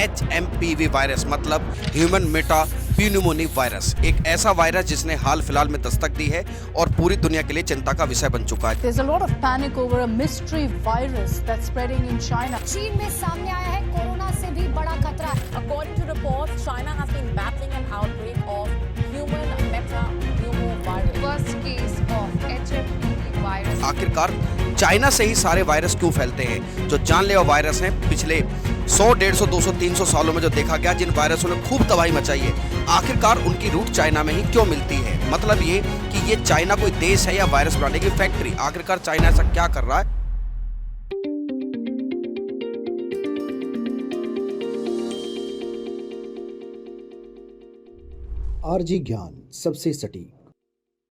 HMPV virus मतलब human Meta प्यूनिमोनी virus, एक ऐसा वायरस जिसने हाल फिलहाल में दस्तक दी है और पूरी दुनिया के लिए चिंता का विषय बन चुका है। There's a lot of panic over a mystery virus that's spreading in China. चीन में सामने आया है कोरोना से भी बड़ा खतरा। According to reports, China has been battling an outbreak of human metapneumovirus. First case of HMPV virus. आखिरकार चाइना से ही सारे वायरस क्यों फैलते हैं? जो जानलेवा वायरस हैं पिछले 100, 150, 200, 300 सालों में जो देखा गया, जिन वायरसों ने खूब तबाही मचाई है, आखिरकार उनकी रूट चाइना में ही क्यों मिलती है? मतलब ये कि ये चाइना कोई देश है या वायरस बनाने की फैक्ट्री? आखिरकार चाइना ऐसा क्या कर रहा है? आरजी ज्ञान सबसे सटीक।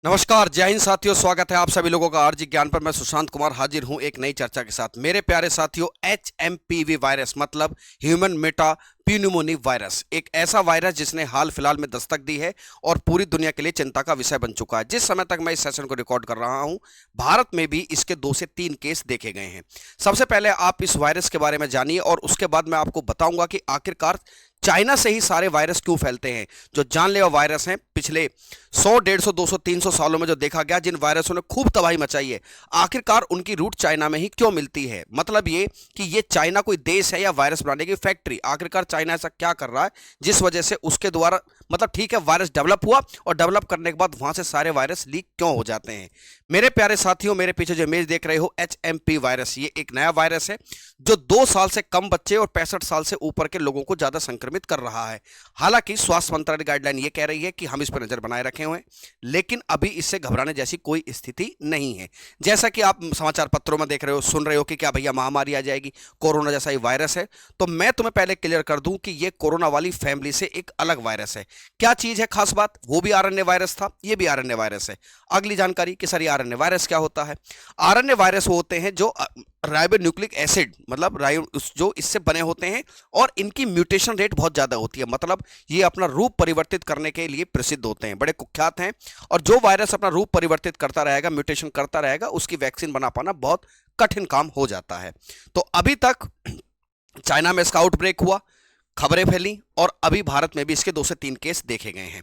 नमस्कार, जय हिंद साथियों, स्वागत है आप सभी लोगों का आरजी ज्ञान पर। मैं सुशांत कुमार हाजिर हूं एक नई चर्चा के साथ। मेरे प्यारे साथियों, HMPV वायरस मतलब ह्यूमन मेटा प्यूनिमोनी वायरस, एक ऐसा वायरस जिसने हाल फिलहाल में दस्तक दी है और पूरी दुनिया के लिए चिंता का विषय बन चुका है। जिस समय तक मैं इस सेशन को रिकॉर्ड कर रहा हूं, भारत में भी इसके 2 से 3 केस देखे गए हैं। सबसे पहले आप इस वायरस के बारे में जानिए और उसके बाद मैं आपको बताऊंगा कि आखिरकार चाइना से ही सारे वायरस क्यों फैलते हैं। जो जानलेवा वायरस हैं पिछले 100, 150, 200, 300 सालों में जो देखा गया, जिन वायरसों ने खूब तबाही मचाई है, आखिरकार उनकी रूट चाइना में ही क्यों मिलती है? मतलब ये कि ये चाइना कोई देश है या वायरस बनाने की फैक्ट्री? आखिरकार चाइना ऐसा क्या कर रहा है जिस वजह से उसके द्वारा, मतलब ठीक है वायरस डेवलप हुआ और डेवलप करने के बाद वहां से सारे वायरस लीक क्यों हो जाते हैं? मेरे प्यारे साथियों, मेरे पीछे जो इमेज देख रहे हो, HMP वायरस, ये एक नया वायरस है जो 2 साल से कम बच्चे और 65 साल से ऊपर के लोगों को ज्यादा संक्रमित कर रहा है। हालांकि स्वास्थ्य मंत्रालय गाइडलाइन ये कह रही है कि हम इस पर नजर बनाए रखे हुए हैं, लेकिन अभी इससे घबराने जैसी कोई स्थिति नहीं है। जैसा कि आप समाचार पत्रों में देख रहे हो, सुन रहे हो कि क्या भैया महामारी आ जाएगी, कोरोना जैसा ही वायरस है, तो मैं तुम्हें पहले क्लियर कर दूं कि ये कोरोना वाली फैमिली से एक अलग वायरस है। क्या चीज है खास बात? वो भी आरएनए वायरस था, ये भी आरएनए वायरस है। अगली जानकारी कि सर ये आरएनए वायरस क्या होता है? आरएनए वायरस वो होते हैं जो राइबोन्यूक्लिक एसिड मतलब जो इससे बने होते हैं और इनकी म्यूटेशन रेट बहुत ज्यादा होती है। मतलब ये अपना रूप परिवर्तित करने के लिए प्रसिद्ध होते हैं, बड़े कुख्यात हैं। और जो वायरस अपना रूप परिवर्तित करता रहेगा, म्यूटेशन करता रहेगा, उसकी वैक्सीन बना पाना बहुत कठिन काम हो जाता है। तो अभी तक चाइना में इसका आउटब्रेक हुआ, खबरें फैली और अभी भारत में भी इसके 2 से 3 केस देखे गए हैं।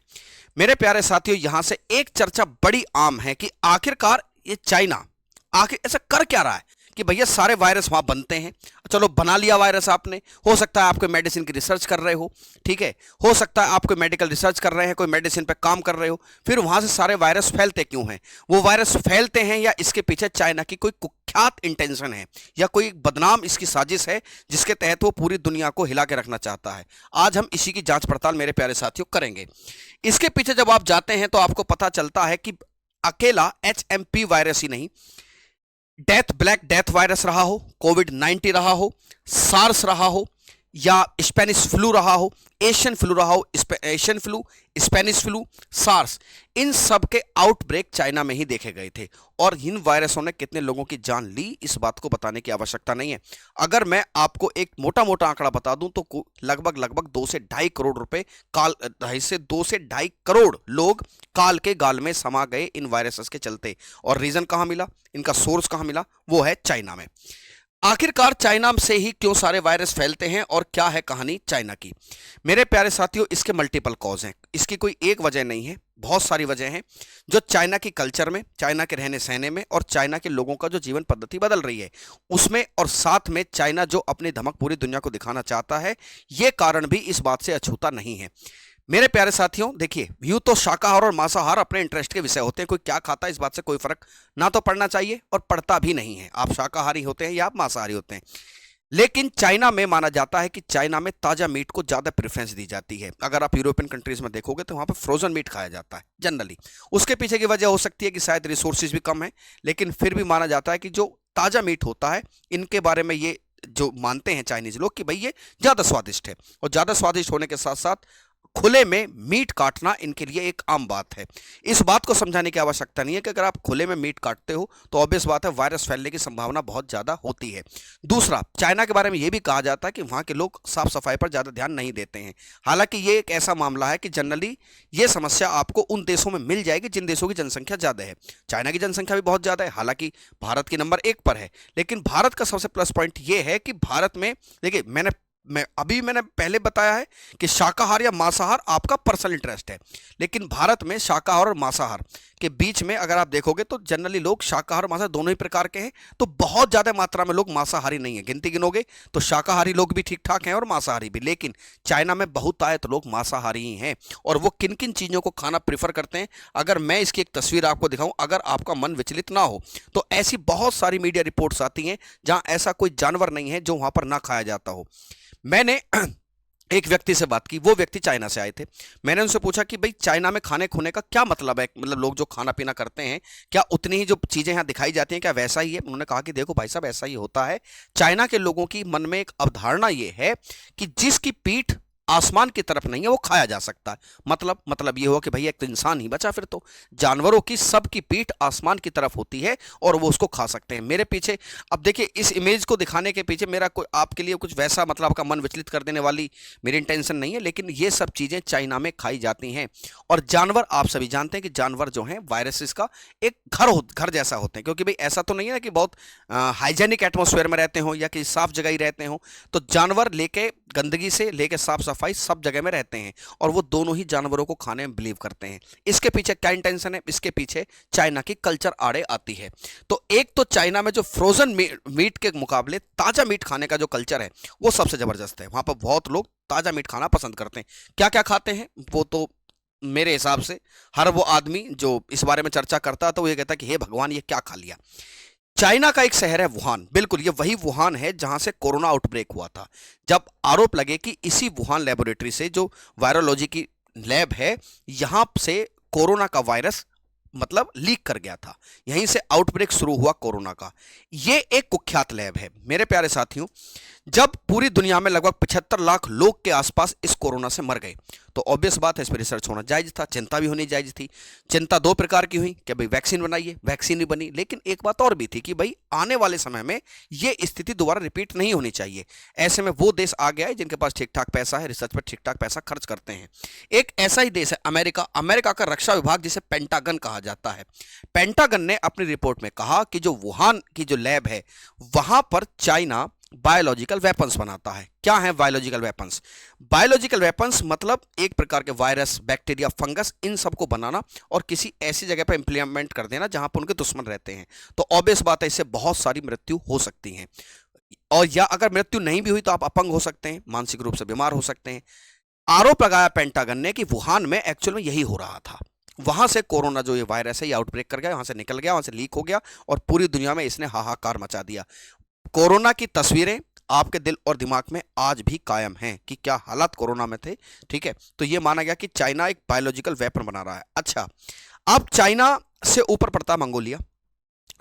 मेरे प्यारे साथियों, यहां से एक चर्चा बड़ी आम है कि आखिरकार ये चाइना आखिर ऐसा कर क्या रहा है कि भैया सारे वायरस वहां बनते हैं। चलो बना लिया वायरस आपने, हो सकता है आप कोई मेडिसिन की रिसर्च कर रहे हो, ठीक है, हो सकता है आप कोई मेडिकल रिसर्च कर रहे हैं, कोई मेडिसिन पे काम कर रहे हो, फिर वहां से सारे वायरस फैलते क्यों हैं? वो वायरस फैलते हैं या इसके पीछे चाइना की कोई कुख्यात इंटेंशन है या कोई बदनाम इसकी साजिश है जिसके तहत वो पूरी दुनिया को हिला के रखना चाहता है? आज हम इसी की जांच पड़ताल मेरे प्यारे साथियों करेंगे। इसके पीछे जब आप जाते हैं तो आपको पता चलता है कि अकेला HMP वायरस ही नहीं, ब्लैक डेथ वायरस रहा हो, कोविड-19 रहा हो, सार्स रहा हो या स्पेनिश फ्लू रहा हो, एशियन फ्लू रहा हो, Asian flu, Spanish flu, SARS, इन सब के आउटब्रेक चाइना में ही देखे गए थे। और इन वायरसों ने कितने लोगों की जान ली, इस बात को बताने की आवश्यकता नहीं है। अगर मैं आपको एक मोटा मोटा आंकड़ा बता दूं तो लगभग 2 से 2.5 करोड़ रुपए काल 2 से 2.5 करोड़ लोग काल के गाल में समा गए इन वायरसेस के चलते। और रीजन कहां मिला, इनका सोर्स कहां मिला? वो है चाइना में। आखिरकार चाइना से ही क्यों सारे वायरस फैलते हैं और क्या है कहानी चाइना की? मेरे प्यारे साथियों, इसके मल्टीपल कॉज हैं। इसकी कोई एक वजह नहीं है, बहुत सारी वजह हैं जो चाइना की कल्चर में, चाइना के रहने सहने में और चाइना के लोगों का जो जीवन पद्धति बदल रही है उसमें, और साथ में चाइना जो अपनी धमक पूरी दुनिया को दिखाना चाहता है, ये कारण भी इस बात से अछूता नहीं है। मेरे प्यारे साथियों, देखिए, यूं तो शाकाहार और मांसाहार अपने इंटरेस्ट के विषय होते हैं। कोई क्या खाता है इस बात से कोई फर्क ना तो पड़ना चाहिए और पड़ता भी नहीं है। आप शाकाहारी होते हैं या आप मांसाहारी होते हैं। लेकिन चाइना में माना जाता है कि चाइना में ताजा मीट को ज्यादा प्रेफरेंस दी जाती है। अगर आप यूरोपियन कंट्रीज में देखोगे तो वहां पर फ्रोजन मीट खाया जाता है जनरली। उसके पीछे की वजह हो सकती है कि शायद रिसोर्सेज भी कम है, लेकिन फिर भी माना जाता है कि जो ताजा मीट होता है, इनके बारे में ये जो मानते हैं चाइनीज लोग कि भाई ये ज्यादा स्वादिष्ट है। और ज्यादा स्वादिष्ट होने के साथ साथ खुले में मीट काटना इनके लिए एक आम बात है। इस बात को समझाने की आवश्यकता नहीं है कि अगर आप खुले में मीट काटते हो तो ऑब्वियस बात है वायरस फैलने की संभावना बहुत ज्यादा होती है। दूसरा, चाइना के बारे में यह भी कहा जाता है कि वहां के लोग साफ सफाई पर ज्यादा ध्यान नहीं देते हैं। हालांकि ये एक ऐसा मामला है कि जनरली ये समस्या आपको उन देशों में मिल जाएगी जिन देशों की जनसंख्या ज्यादा है। चाइना की जनसंख्या भी बहुत ज्यादा है, हालांकि भारत की नंबर 1 पर है, लेकिन भारत का सबसे प्लस पॉइंट ये है कि भारत में देखिए, मैंने मैंने पहले बताया है कि शाकाहार या मांसाहार आपका पर्सनल इंटरेस्ट है, लेकिन भारत में शाकाहार और मांसाहार के बीच में अगर आप देखोगे तो जनरली लोग शाकाहार और मांसाहार दोनों ही प्रकार के हैं, तो बहुत ज़्यादा मात्रा में लोग मांसाहारी नहीं है। गिनती गिनोगे तो शाकाहारी लोग भी ठीक ठाक हैं और मांसाहारी भी, लेकिन चाइना में बहुतायत लोग मांसाहारी ही हैं। और वो किन किन चीज़ों को खाना प्रीफर करते हैं, अगर मैं इसकी एक तस्वीर आपको दिखाऊं, अगर आपका मन विचलित ना हो, तो ऐसी बहुत सारी मीडिया रिपोर्ट्स आती हैं जहां ऐसा कोई जानवर नहीं है जो वहां पर ना खाया जाता हो। मैंने एक व्यक्ति से बात की, वो व्यक्ति चाइना से आए थे। मैंने उनसे पूछा कि भाई चाइना में खाने खोने का क्या मतलब है, मतलब लोग जो खाना पीना करते हैं क्या उतनी ही जो चीज़ें यहाँ दिखाई जाती हैं क्या वैसा ही है? उन्होंने कहा कि देखो भाई साहब, ऐसा ही होता है। चाइना के लोगों की मन में एक अवधारणा ये है कि जिसकी पीठ आसमान की तरफ नहीं है वो खाया जा सकता है। मतलब ये हुआ कि भैया एक तो इंसान ही बचा, फिर तो जानवरों की सबकी पीठ आसमान की तरफ होती है और वो उसको खा सकते हैं। मेरे पीछे अब देखिए, इस इमेज को दिखाने के पीछे मेरा कोई आपके लिए कुछ वैसा मतलब आपका मन विचलित कर देने वाली मेरी इंटेंशन नहीं है, लेकिन ये सब चीज़ें चाइना में खाई जाती हैं। और जानवर, आप सभी जानते हैं कि जानवर जो हैं वायरसेस का एक घर जैसा होते हैं, क्योंकि भाई ऐसा तो नहीं है ना कि बहुत हाइजेनिक एटमॉस्फेयर में रहते हो या कि साफ जगह ही रहते हो। तो जानवर लेके गंदगी से लेके साफ सफाई सब जगह में रहते हैं और वो दोनों ही जानवरों को खाने में बिलीव करते हैं। इसके पीछे क्या इंटेंशन है? इसके पीछे चाइना की कल्चर आड़े आती है। तो एक तो चाइना में जो फ्रोजन मीट के मुकाबले ताजा मीट खाने का जो कल्चर है वो सबसे जबरदस्त है। वहां पर बहुत लोग ताजा मीट खाना पसंद करते हैं। क्या क्या खाते हैं वो तो मेरे हिसाब से हर वो आदमी जो इस बारे में चर्चा करता है तो वो ये कहता है कि हे भगवान, ये क्या खा लिया। चाइना का एक शहर है वुहान, बिल्कुल ये वही वुहान है जहां से कोरोना आउटब्रेक हुआ था। जब आरोप लगे कि इसी वुहान लेबोरेटरी से, जो वायरोलॉजी की लैब है, यहां से कोरोना का वायरस मतलब लीक कर गया था, यहीं से आउटब्रेक शुरू हुआ कोरोना का। ये एक कुख्यात लैब है मेरे प्यारे साथियों। जब पूरी दुनिया में लगभग 75 लाख लोग के आसपास इस कोरोना से मर गए तो ऑब्वियस बात है इस पर रिसर्च होना जायज था, चिंता भी होनी जायज थी। चिंता दो प्रकार की हुई कि भाई वैक्सीन बनाइए, वैक्सीन नहीं बनी, लेकिन एक बात और भी थी कि भाई आने वाले समय में ये स्थिति दोबारा रिपीट नहीं होनी चाहिए। ऐसे में वो देश आ गया है जिनके पास ठीक ठाक पैसा है, रिसर्च पर ठीक ठाक पैसा खर्च करते हैं। एक ऐसा ही देश है अमेरिका। अमेरिका का रक्षा विभाग जिसे पेंटागन कहा जाता है, पेंटागन ने अपनी रिपोर्ट में कहा कि जो वुहान की जो लैब है वहां पर चाइना बायोलॉजिकल वेपन्स बनाता है। क्या है बायोलॉजिकल वेपन्स? बायोलॉजिकल वेपन्स मतलब एक प्रकार के वायरस, बैक्टीरिया, फंगस, इन सबको बनाना और किसी ऐसी जगह पर इंप्लीमेंट कर देना जहां पर उनके दुश्मन रहते हैं। तो ऑब्वियस बात है इससे बहुत सारी मृत्यु हो सकती है, और या अगर मृत्यु नहीं भी हुई तो आप अपंग हो सकते हैं, मानसिक रूप से बीमार हो सकते हैं। आरोप लगाया पेंटागन ने कि वुहान में एक्चुअल में यही हो रहा था। वहां से कोरोना जो ये वायरस है ये आउटब्रेक कर गया, वहां से निकल गया, वहां से लीक हो गया और पूरी दुनिया में इसने हाहाकार मचा दिया। कोरोना की तस्वीरें आपके दिल और दिमाग में आज भी कायम हैं कि क्या हालात कोरोना में थे। ठीक है, तो ये माना गया कि चाइना एक बायोलॉजिकल वेपन बना रहा है। अच्छा, अब चाइना से ऊपर पड़ता है मंगोलिया।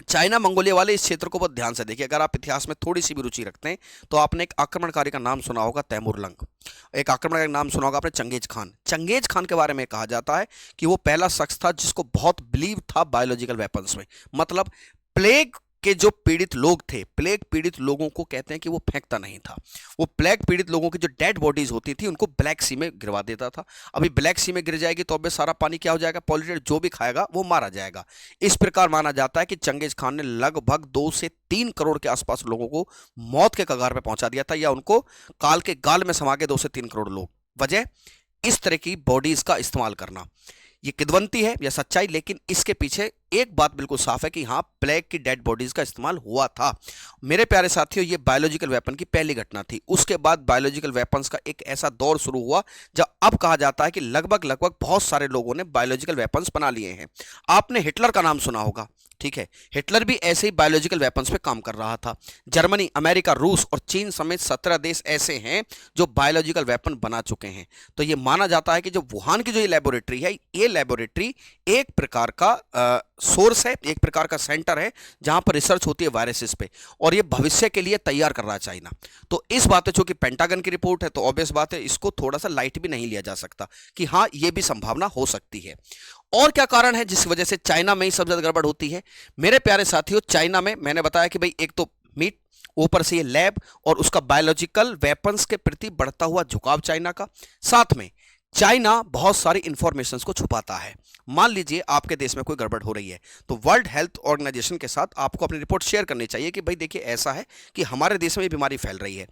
चाइना मंगोलिया वाले इस क्षेत्र को बहुत ध्यान से देखिए। अगर आप इतिहास में थोड़ी सी भी रुचि रखते हैं तो आपने एक आक्रमणकारी का नाम सुना होगा, तैमूर लंग। एक आक्रमणकारी का नाम सुना होगा आपने, चंगेज खान। चंगेज खान के बारे में कहा जाता है कि वो पहला शख्स था जिसको बहुत बिलीव था बायोलॉजिकल वेपन्स में। मतलब प्लेग के जो पीड़ित लोग थे, प्लेग पीड़ित लोगों को कहते हैं कि वो फेंकता नहीं था। वो प्लेग पीड़ित लोगों की जो डेड बॉडीज होती थी उनको ब्लैक सी में गिरवा देता था। अभी ब्लैक सी में गिर जाएगी तो अब सारा पानी क्या हो जाएगा? पॉल्यूटेड। जो भी खाएगा वो मारा जाएगा। इस प्रकार माना जाता है कि चंगेज खान ने लगभग 2 से 3 करोड़ के आसपास लोगों को मौत के कगार पर पहुंचा दिया था, या उनको काल के गाल में समा के 2 से 3 करोड़ लोग। वजह इस तरह की बॉडीज का इस्तेमाल करना। ये किदवंती है या सच्चाई, लेकिन इसके पीछे एक बात बिल्कुल साफ है कि हाँ, प्लेग की डेड बॉडीज का इस्तेमाल हुआ था। मेरे प्यारे साथियों, ये बायोलॉजिकल वेपन की पहली घटना थी। उसके बाद बायोलॉजिकल वेपन्स का एक ऐसा दौर शुरू हुआ जब अब कहा जाता है कि लगभग बहुत सारे लोगों ने बायोलॉजिकल वेपन्स बना लिए हैं। आपने हिटलर का नाम सुना होगा, ठीक है, हिटलर भी ऐसे ही बायोलॉजिकल वेपन्स पे काम कर रहा था। जर्मनी, अमेरिका, रूस और चीन समेत 17 देश ऐसे हैं जो बायोलॉजिकल वेपन बना चुके हैं। तो ये माना जाता है कि जो वुहान की जो ये लेबोरेटरी है, ये लेबोरेटरी एक प्रकार का सोर्स है, एक प्रकार का सेंटर है जहां पर रिसर्च होती है वायरसेस पे, और ये भविष्य के लिए तैयार कर रहा है चाइना। तो इस बात है, चूंकि पेंटागन की रिपोर्ट है तो ऑब्वियस बात है इसको थोड़ा सा लाइट भी नहीं लिया जा सकता कि हाँ, ये भी संभावना हो सकती है। और क्या कारण है जिस वजह से चाइना में ही सब ज्यादा गड़बड़ होती है? मेरे प्यारे साथियों, चाइना में मैंने बताया कि भाई एक तो मीट, ऊपर से ये लैब और उसका बायोलॉजिकल वेपन्स के प्रति बढ़ता हुआ झुकाव चाइना का। साथ में चाइना बहुत सारी इंफॉर्मेशंस को छुपाता है। मान लीजिए आपके देश में कोई गड़बड़ हो रही है तो वर्ल्ड हेल्थ ऑर्गेनाइजेशन के साथ आपको अपनी रिपोर्ट शेयर करनी चाहिए कि भाई देखिए ऐसा है कि हमारे देश में ये बीमारी फैल रही है।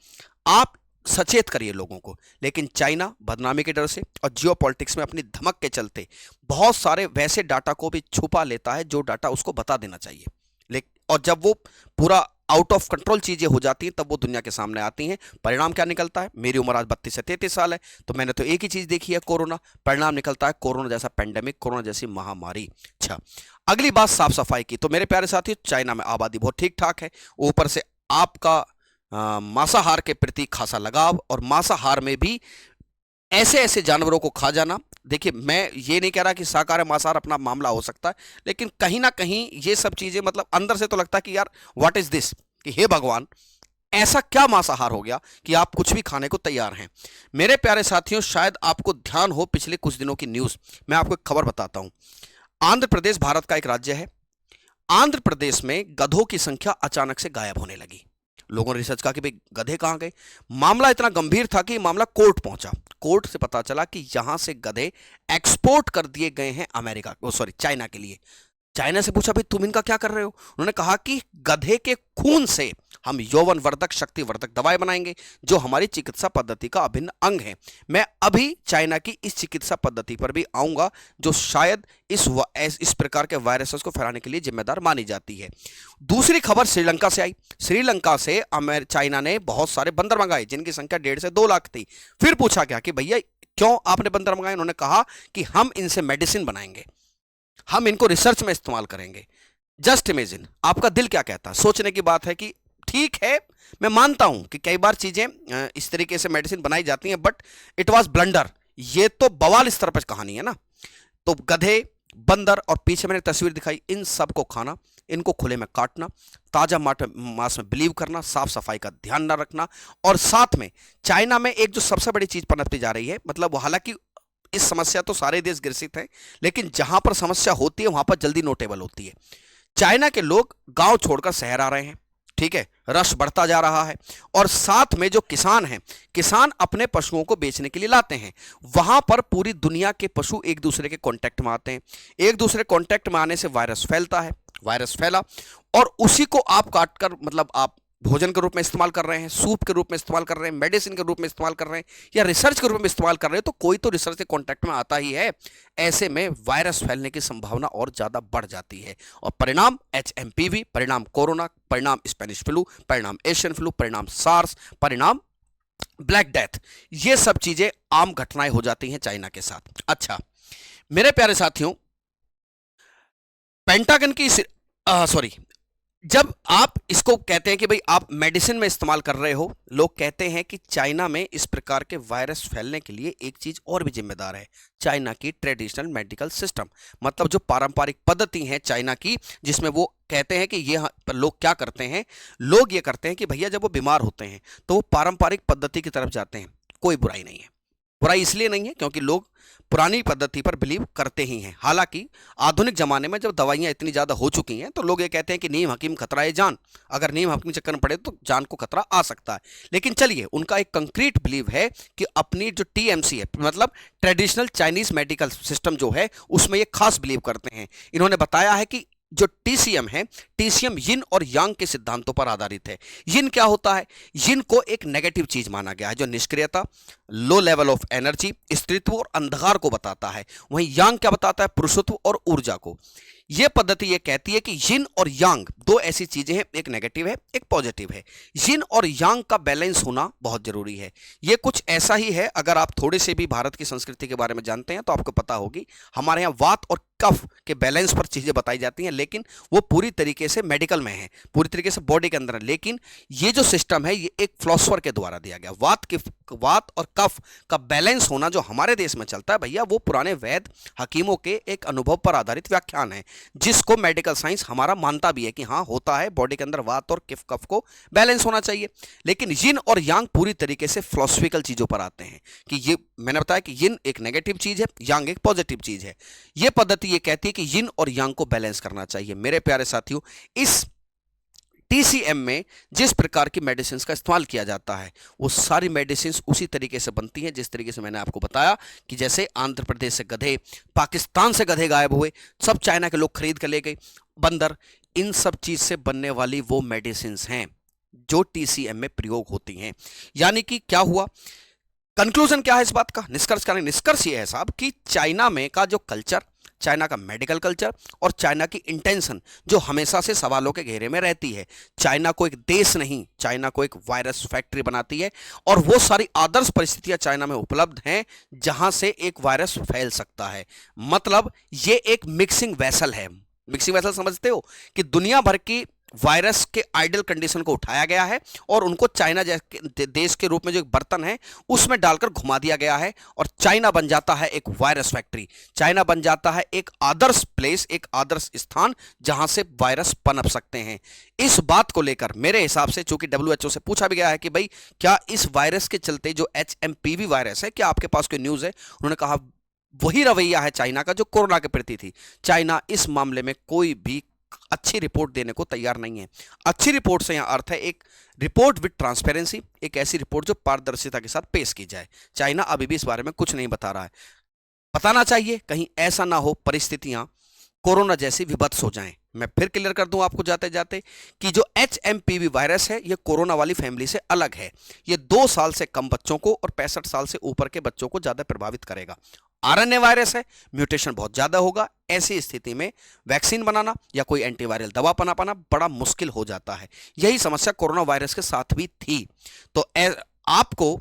आप सचेत करिए लोगों को। लेकिन चाइना बदनामी के डर से और जियो पॉलिटिक्स में अपनी धमक के चलते बहुत सारे वैसे डाटा को भी छुपा लेता है जो डाटा उसको बता देना चाहिए। लेकिन और जब वो पूरा आउट ऑफ कंट्रोल चीजें हो जाती हैं तब वो दुनिया के सामने आती हैं। परिणाम क्या निकलता है? मेरी उम्र आज 32 से 33 साल है, तो मैंने तो एक ही चीज देखी है, कोरोना। परिणाम निकलता है कोरोना जैसा पेंडेमिक, कोरोना जैसी महामारी। अच्छा, अगली बात साफ सफाई की। तो मेरे प्यारे साथियों, चाइना में आबादी बहुत ठीक ठाक है, ऊपर से आपका मांसाहार के प्रति खासा लगाव, और मांसाहार में भी ऐसे ऐसे जानवरों को खा जाना। देखिए, मैं ये नहीं कह रहा कि शाकाहार मांसाहार अपना मामला हो सकता है, लेकिन कहीं ना कहीं ये सब चीजें मतलब अंदर से तो लगता है कि यार व्हाट इज दिस, कि हे भगवान ऐसा क्या मांसाहार हो गया कि आप कुछ भी खाने को तैयार हैं। मेरे प्यारे साथियों, शायद आपको ध्यान हो पिछले कुछ दिनों की न्यूज। मैं आपको एक खबर बताता हूं। आंध्र प्रदेश भारत का एक राज्य है। आंध्र प्रदेश में गधों की संख्या अचानक से गायब होने लगी। लोगों ने रिसर्च कहा कि भाई गधे कहां गए। मामला इतना गंभीर था कि मामला कोर्ट पहुंचा। कोर्ट से पता चला कि यहां से गधे एक्सपोर्ट कर दिए गए हैं अमेरिका, चाइना के लिए। चाइना से पूछा भाई तुम इनका क्या कर रहे हो? उन्होंने कहा कि गधे के खून से हम यौवनवर्धक शक्तिवर्धक दवाएं बनाएंगे जो हमारी चिकित्सा पद्धति का अभिन्न अंग है। मैं अभी चाइना की इस चिकित्सा पद्धति पर भी आऊंगा जो शायद इस प्रकार के वायरसेस को फैलाने के लिए जिम्मेदार मानी जाती है। दूसरी खबर श्रीलंका से आई। श्रीलंका से चाइना ने बहुत सारे बंदर मंगाए जिनकी संख्या 1.5 से 2 लाख थी। फिर पूछा गया कि भैया क्यों आपने बंदर मंगाए? उन्होंने कहा कि हम इनसे मेडिसिन बनाएंगे, हम इनको रिसर्च में इस्तेमाल करेंगे। जस्ट इमेजिन, आपका दिल क्या कहता है? सोचने की बात है कि ठीक है, मैं मानता हूं कि कई बार चीजें इस तरीके से मेडिसिन बनाई जाती हैं, बट इट वाज ब्लंडर। ये तो बवाल स्तर पर कहानी है ना। तो गधे, बंदर और पीछे मैंने तस्वीर दिखाई, इन सब को खाना, इनको खुले में काटना, ताजा मांस में बिलीव करना, साफ सफाई का ध्यान न रखना, और साथ में चाइना में एक जो सबसे बड़ी चीज पनपती जा रही है, मतलब हालांकि इस समस्या तो सारे देश ग्रसित हैं, लेकिन जहां पर समस्या होती है वहां पर जल्दी नोटेबल होती है। चाइना के लोग गांव छोड़कर शहर आ रहे हैं, ठीक है, रश बढ़ता जा रहा है। और साथ में जो किसान हैं, किसान अपने पशुओं को बेचने के लिए लाते हैं। वहां पर पूरी दुनिया के पशु एक दूसरे के कांटेक्ट में आते हैं। एक दूसरे कांटेक्ट में आने से वायरस फैलता है। वायरस फैला और उसी को आप काटकर, मतलब आप भोजन के रूप में इस्तेमाल कर रहे हैं, सूप के रूप में इस्तेमाल कर रहे हैं, मेडिसिन के रूप में इस्तेमाल कर रहे हैं, या रिसर्च के रूप में इस्तेमाल कर रहे हैं, तो कोई तो रिसर्च के कांटेक्ट में आता ही है। ऐसे में वायरस फैलने की संभावना और ज्यादा बढ़ जाती है। और परिणाम HMPV, परिणाम कोरोना, परिणाम स्पेनिश फ्लू, परिणाम एशियन फ्लू, परिणाम सार्स, परिणाम ब्लैक डेथ, ये सब चीजें आम घटनाएं हो जाती हैं चाइना के साथ। अच्छा मेरे प्यारे साथियों, पेंटागन की जब आप इसको कहते हैं कि भाई आप मेडिसिन में इस्तेमाल कर रहे हो, लोग कहते हैं कि चाइना में इस प्रकार के वायरस फैलने के लिए एक चीज और भी जिम्मेदार है, चाइना की ट्रेडिशनल मेडिकल सिस्टम। मतलब जो पारंपरिक पद्धति है चाइना की, जिसमें वो कहते हैं कि ये लोग क्या करते हैं, लोग ये करते हैं कि भैया जब वो बीमार होते हैं तो वो पारंपरिक पद्धति की तरफ जाते हैं। कोई बुराई नहीं है, बुराई इसलिए नहीं है क्योंकि लोग पुरानी पद्धति पर बिलीव करते ही हैं। हालांकि आधुनिक जमाने में जब दवाइयां इतनी ज्यादा हो चुकी हैं तो लोग ये कहते हैं कि नीम हकीम खतरा है जान, अगर नीम हकीम चक्कर में पड़े तो जान को खतरा आ सकता है। लेकिन चलिए, उनका एक कंक्रीट बिलीव है कि अपनी जो TMC है, मतलब ट्रेडिशनल चाइनीज मेडिकल सिस्टम जो है, उसमें ये खास बिलीव करते हैं। इन्होंने बताया है कि जो TCM है, TCM यिन और यांग के सिद्धांतों पर आधारित है। यिन क्या होता है? यिन को एक नेगेटिव चीज माना गया है जो निष्क्रियता, लो लेवल ऑफ एनर्जी, स्त्रीत्व और अंधकार को बताता है। वहीं यांग क्या बताता है? पुरुषत्व और ऊर्जा को। यह पद्धति यह कहती है कि यिन और यांग दो ऐसी चीजें हैं, एक नेगेटिव है एक पॉजिटिव है। यिन और यांग का बैलेंस होना बहुत जरूरी है। यह कुछ ऐसा ही है, अगर आप थोड़े से भी भारत की संस्कृति के बारे में जानते हैं तो आपको पता होगी, हमारे यहाँ वात और कफ के बैलेंस पर चीजें बताई जाती हैं, लेकिन वो पूरी तरीके से मेडिकल में है, पूरी तरीके से बॉडी के अंदर है। लेकिन ये जो सिस्टम है ये एक फिलोसोफर के द्वारा दिया गया। वात और कफ का बैलेंस होना जो हमारे देश में चलता है भैया, वो पुराने वैद्य हकीमों के एक अनुभव पर आधारित व्याख्यान है, जिसको मेडिकल साइंस हमारा मानता भी है कि हाँ होता है, बॉडी के अंदर वात और कफ को बैलेंस होना चाहिए। लेकिन यिन और यांग पूरी तरीके से फिलोसॉफिकल चीजों पर आते हैं कि ये मैंने बताया कि यिन एक नेगेटिव चीज है, यांग एक पॉजिटिव चीज है। यह पद्धति ये कहती है कि यिन और यांग को बैलेंस करना चाहिए। मेरे प्यारे साथियों, इस TCM में जिस प्रकार की मेडिसिन का इस्तेमाल किया जाता है वो सारी मेडिसिन उसी तरीके से बनती हैं जिस तरीके से मैंने आपको बताया कि जैसे आंध्र प्रदेश से गधे, पाकिस्तान से गधे गायब हुए, सब चाइना के लोग खरीद कर ले गए, बंदर, इन सब चीज से बनने वाली वो मेडिसिन हैं जो TCM में प्रयोग होती हैं। यानी कि क्या हुआ, कंक्लूजन क्या है इस बात का, निष्कर्ष क्या है? निष्कर्ष ये है साहब कि चाइना में का जो कल्चर, चाइना का मेडिकल कल्चर और चाइना की इंटेंशन जो हमेशा से सवालों के घेरे में रहती है। चाइना को एक देश नहीं, चाइना को एक वायरस फैक्ट्री बनाती है और वो सारी आदर्श परिस्थितियां चाइना में उपलब्ध हैं जहां से एक वायरस फैल सकता है। मतलब ये एक मिक्सिंग वेसल है। मिक्सिंग वेसल समझते हो कि दुनिया भर की वायरस के आइडियल कंडीशन को उठाया गया है और उनको चाइना जैसे देश के रूप में जो एक बर्तन है उसमें डालकर घुमा दिया गया है और चाइना बन जाता है एक वायरस फैक्ट्री। चाइना बन जाता है एक आदर्श प्लेस, एक आदर्श स्थान जहां से वायरस पनप सकते हैं। इस बात को लेकर मेरे हिसाब से, चूंकि WHO से पूछा भी गया है कि भाई क्या इस वायरस के चलते जो HMPV वायरस है, क्या आपके पास कोई न्यूज है, उन्होंने कहा वही रवैया है चाइना का जो कोरोना के प्रति थी। चाइना इस मामले में कोई भी अच्छी रिपोर्ट देने को तैयार नहीं है। अच्छी रिपोर्ट से यहां अर्थ है एक रिपोर्ट विद ट्रांसपेरेंसी, एक ऐसी रिपोर्ट जो पारदर्शिता के साथ पेश की जाए। चाइना अभी भी इस बारे में कुछ नहीं बता रहा है। बताना चाहिए, कहीं ऐसा ना हो परिस्थितियां कोरोना जैसी विभत्स हो जाएं। मैं फिर क्लियर कर दूं आपको जाते जाते कि जो HMPV वायरस है ये कोरोना वाली फैमिली से अलग है। ये 2 साल से कम बच्चों को और 65 साल से ऊपर के बच्चों को ज्यादा प्रभावित करेगा। RNA वायरस है, म्यूटेशन बहुत ज्यादा होगा। ऐसी स्थिति में वैक्सीन बनाना या कोई एंटीवायरल दवा बना पाना बड़ा मुश्किल हो जाता है। यही समस्या कोरोना वायरस के साथ भी थी। तो आपको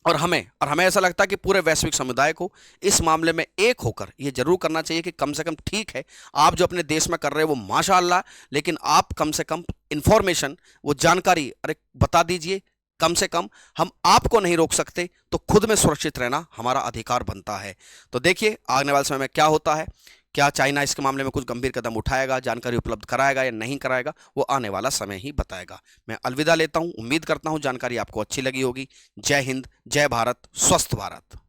और हमें ऐसा लगता है कि पूरे वैश्विक समुदाय को इस मामले में एक होकर ये जरूर करना चाहिए कि कम से कम, ठीक है आप जो अपने देश में कर रहे हो वो माशाअल्लाह, लेकिन आप कम से कम इंफॉर्मेशन, वो जानकारी अरे बता दीजिए। कम से कम हम आपको नहीं रोक सकते तो खुद में सुरक्षित रहना हमारा अधिकार बनता है। तो देखिए आने वाले समय में क्या होता है, क्या चाइना इसके मामले में कुछ गंभीर कदम उठाएगा, जानकारी उपलब्ध कराएगा या नहीं कराएगा, वो आने वाला समय ही बताएगा। मैं अलविदा लेता हूं, उम्मीद करता हूं जानकारी आपको अच्छी लगी होगी। जय हिंद, जय भारत, स्वस्थ भारत।